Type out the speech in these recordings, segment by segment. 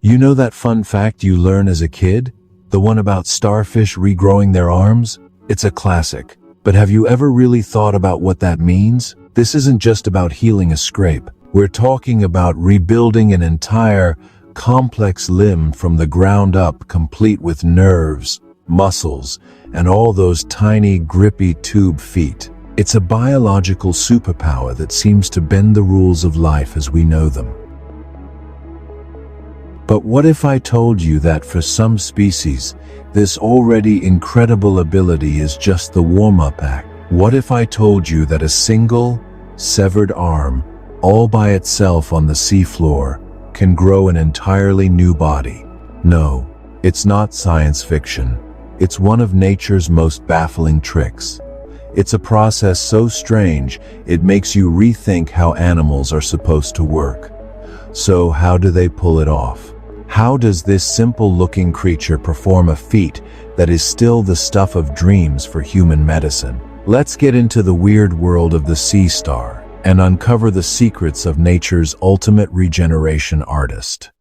You know that fun fact you learn as a kid? The one about starfish regrowing their arms? It's a classic. But have you ever really thought about what that means? This isn't just about healing a scrape. We're talking about rebuilding an entire, complex limb from the ground up, complete with nerves, muscles, and all those tiny, grippy tube feet. It's a biological superpower that seems to bend the rules of life as we know them. But what if I told you that for some species, this already incredible ability is just the warm-up act? What if I told you that a single, severed arm, all by itself on the seafloor, can grow an entirely new body? No, it's not science fiction. It's one of nature's most baffling tricks. It's a process so strange, it makes you rethink how animals are supposed to work. So how do they pull it off? How does this simple-looking creature perform a feat that is still the stuff of dreams for human medicine? Let's get into the weird world of the sea star and uncover the secrets of nature's ultimate regeneration artist.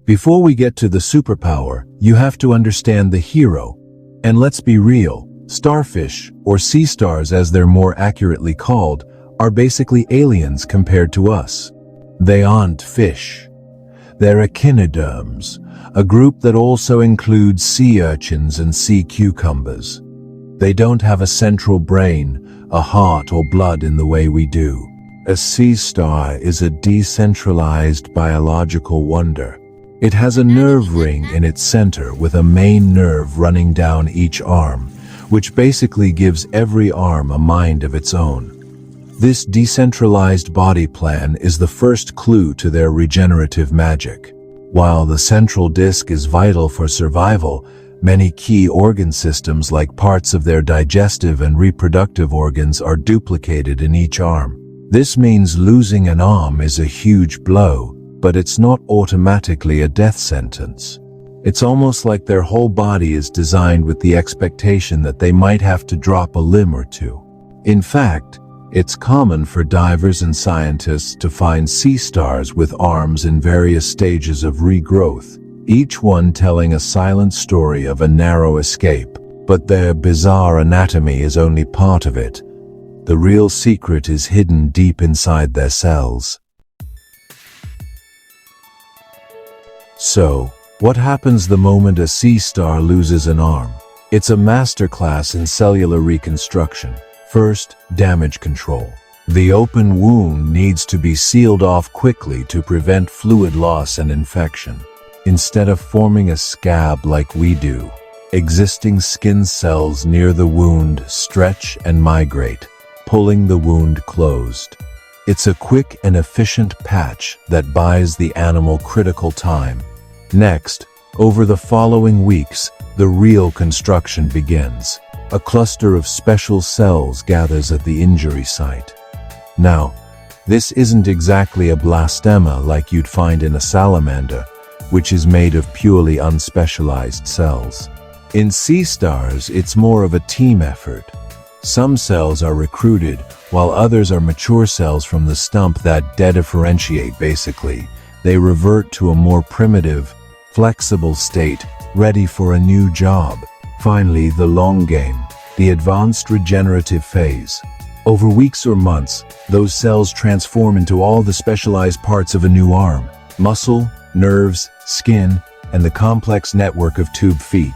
Before we get to the superpower, you have to understand the hero. And let's be real, starfish, or sea stars as they're more accurately called, are basically aliens compared to us. They aren't fish. They're echinoderms, a group that also includes sea urchins and sea cucumbers. They don't have a central brain, a heart or blood in the way we do. A sea star is a decentralized biological wonder. It has a nerve ring in its center with a main nerve running down each arm, which basically gives every arm a mind of its own. This decentralized body plan is the first clue to their regenerative magic. While the central disc is vital for survival, many key organ systems like parts of their digestive and reproductive organs are duplicated in each arm. This means losing an arm is a huge blow, but it's not automatically a death sentence. It's almost like their whole body is designed with the expectation that they might have to drop a limb or two. In fact, it's common for divers and scientists to find sea stars with arms in various stages of regrowth, each one telling a silent story of a narrow escape. But their bizarre anatomy is only part of it. The real secret is hidden deep inside their cells. So, what happens the moment a sea star loses an arm? It's a masterclass in cellular reconstruction. First, damage control. The open wound needs to be sealed off quickly to prevent fluid loss and infection. Instead of forming a scab like we do, existing skin cells near the wound stretch and migrate, pulling the wound closed. It's a quick and efficient patch that buys the animal critical time. Next, over the following weeks, the real construction begins. A cluster of special cells gathers at the injury site. Now, this isn't exactly a blastema like you'd find in a salamander, which is made of purely unspecialized cells. In sea stars, it's more of a team effort. Some cells are recruited, while others are mature cells from the stump that dedifferentiate basically. They revert to a more primitive, flexible state, ready for a new job. Finally, the long game, the advanced regenerative phase. Over weeks or months, those cells transform into all the specialized parts of a new arm: muscle, nerves, skin, and the complex network of tube feet.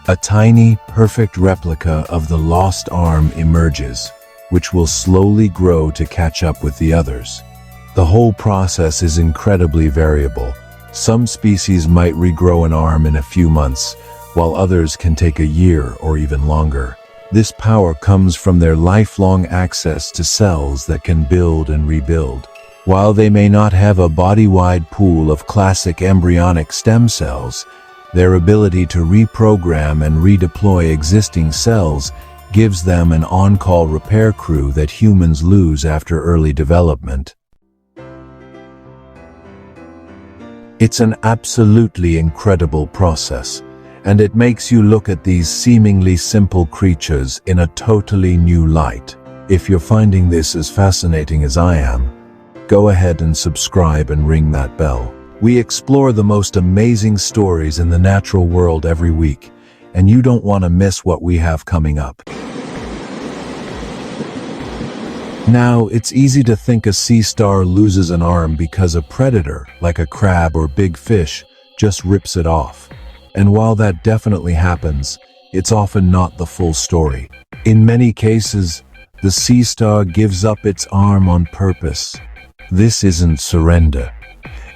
A tiny, perfect replica of the lost arm emerges, which will slowly grow to catch up with the others. The whole process is incredibly variable. Some species might regrow an arm in a few months, while others can take a year or even longer. This power comes from their lifelong access to cells that can build and rebuild. While they may not have a body-wide pool of classic embryonic stem cells, their ability to reprogram and redeploy existing cells gives them an on-call repair crew that humans lose after early development. It's an absolutely incredible process, and it makes you look at these seemingly simple creatures in a totally new light. If you're finding this as fascinating as I am, go ahead and subscribe and ring that bell. We explore the most amazing stories in the natural world every week, and you don't want to miss what we have coming up. Now, it's easy to think a sea star loses an arm because a predator, like a crab or big fish, just rips it off. And while that definitely happens, it's often not the full story. In many cases, the sea star gives up its arm on purpose. This isn't surrender.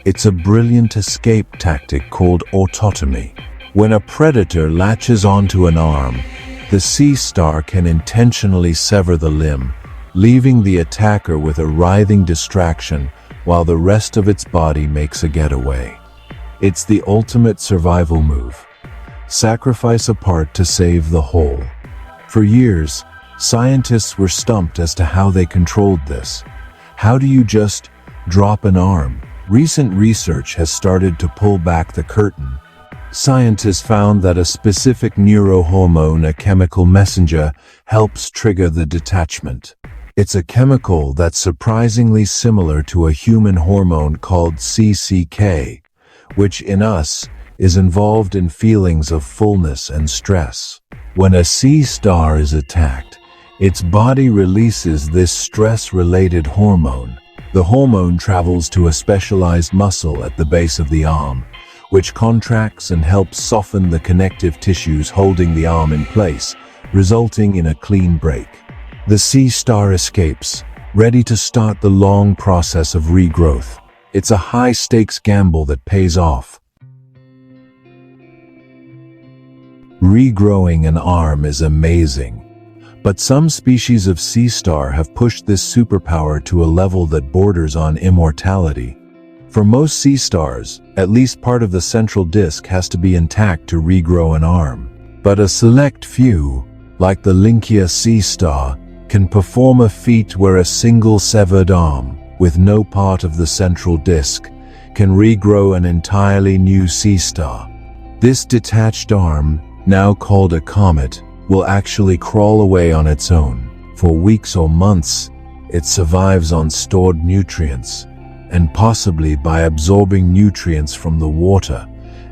It's a brilliant escape tactic called autonomy. When a predator latches onto an arm, the sea star can intentionally sever the limb, leaving the attacker with a writhing distraction while the rest of its body makes a getaway. It's the ultimate survival move. Sacrifice a part to save the whole. For years, scientists were stumped as to how they controlled this. How do you just drop an arm? Recent research has started to pull back the curtain. Scientists found that a specific neurohormone, a chemical messenger, helps trigger the detachment. It's a chemical that's surprisingly similar to a human hormone called CCK, which in us is involved in feelings of fullness and stress. When a sea star is attacked, its body releases this stress-related hormone. The hormone travels to a specialized muscle at the base of the arm, which contracts and helps soften the connective tissues holding the arm in place, resulting in a clean break. The sea star escapes, ready to start the long process of regrowth. It's a high-stakes gamble that pays off. Regrowing an arm is amazing, but some species of sea star have pushed this superpower to a level that borders on immortality. For most sea stars, at least part of the central disc has to be intact to regrow an arm. But a select few, like the Lynkia sea star, can perform a feat where a single severed arm, with no part of the central disc, can regrow an entirely new sea star. This detached arm, now called a comet, will actually crawl away on its own. For weeks or months, it survives on stored nutrients, and possibly by absorbing nutrients from the water,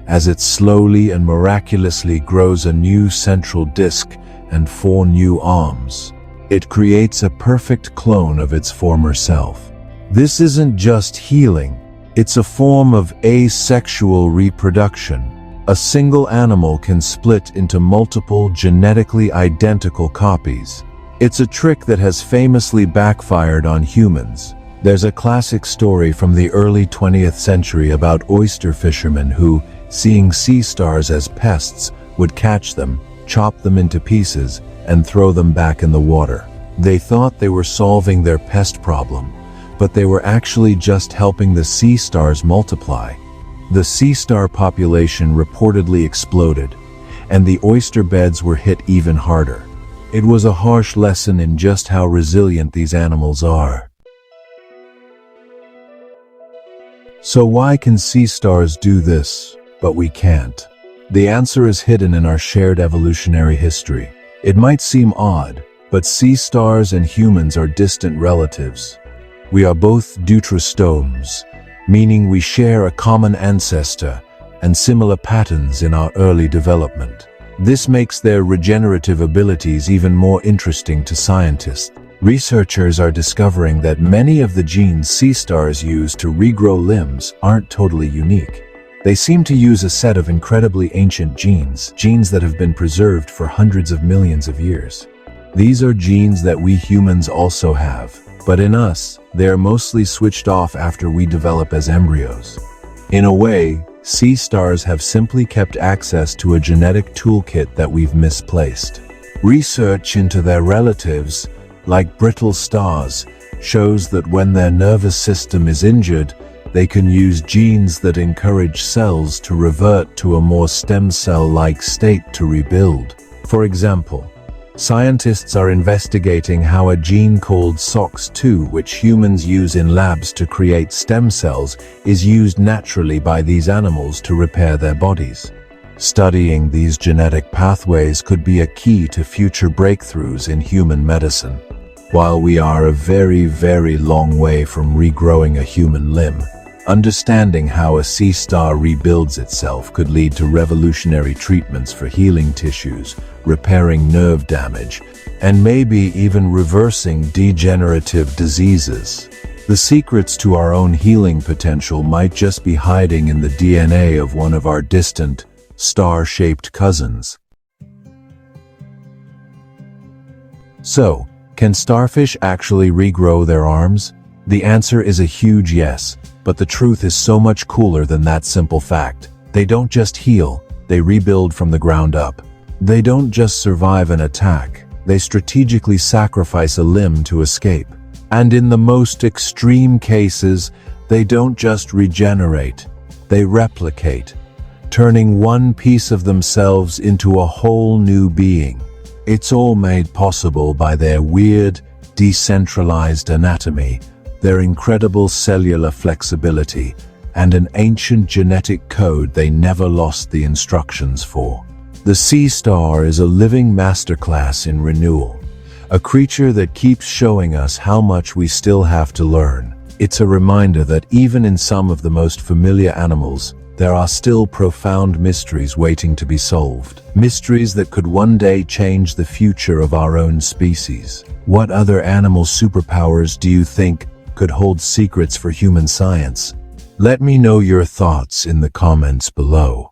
as it slowly and miraculously grows a new central disc and 4 new arms. It creates a perfect clone of its former self. This isn't just healing, it's a form of asexual reproduction. A single animal can split into multiple genetically identical copies. It's a trick that has famously backfired on humans. There's a classic story from the early 20th century about oyster fishermen who, seeing sea stars as pests, would catch them, chop them into pieces, and throw them back in the water. They thought they were solving their pest problem, but they were actually just helping the sea stars multiply. The sea star population reportedly exploded, and the oyster beds were hit even harder. It was a harsh lesson in just how resilient these animals are. So why can sea stars do this, but we can't? The answer is hidden in our shared evolutionary history. It might seem odd, but sea stars and humans are distant relatives. We are both deuterostomes, meaning we share a common ancestor and similar patterns in our early development. This makes their regenerative abilities even more interesting to scientists. Researchers are discovering that many of the genes sea stars use to regrow limbs aren't totally unique. They seem to use a set of incredibly ancient genes that have been preserved for hundreds of millions of years. These are genes that we humans also have, but in us, they are mostly switched off after we develop as embryos. In a way, sea stars have simply kept access to a genetic toolkit that we've misplaced. Research into their relatives, like brittle stars, shows that when their nervous system is injured, they can use genes that encourage cells to revert to a more stem cell-like state to rebuild. For example, scientists are investigating how a gene called SOX2, which humans use in labs to create stem cells, is used naturally by these animals to repair their bodies. Studying these genetic pathways could be a key to future breakthroughs in human medicine. While we are a very, very long way from regrowing a human limb, understanding how a sea star rebuilds itself could lead to revolutionary treatments for healing tissues, repairing nerve damage, and maybe even reversing degenerative diseases. The secrets to our own healing potential might just be hiding in the DNA of one of our distant, star-shaped cousins. So, can starfish actually regrow their arms? The answer is a huge yes, but the truth is so much cooler than that simple fact. They don't just heal, they rebuild from the ground up. They don't just survive an attack, they strategically sacrifice a limb to escape. And in the most extreme cases, they don't just regenerate, they replicate, turning one piece of themselves into a whole new being. It's all made possible by their weird, decentralized anatomy, their incredible cellular flexibility, and an ancient genetic code they never lost the instructions for. The sea star is a living masterclass in renewal, a creature that keeps showing us how much we still have to learn. It's a reminder that even in some of the most familiar animals, there are still profound mysteries waiting to be solved. Mysteries that could one day change the future of our own species. What other animal superpowers do you think could hold secrets for human science? Let me know your thoughts in the comments below.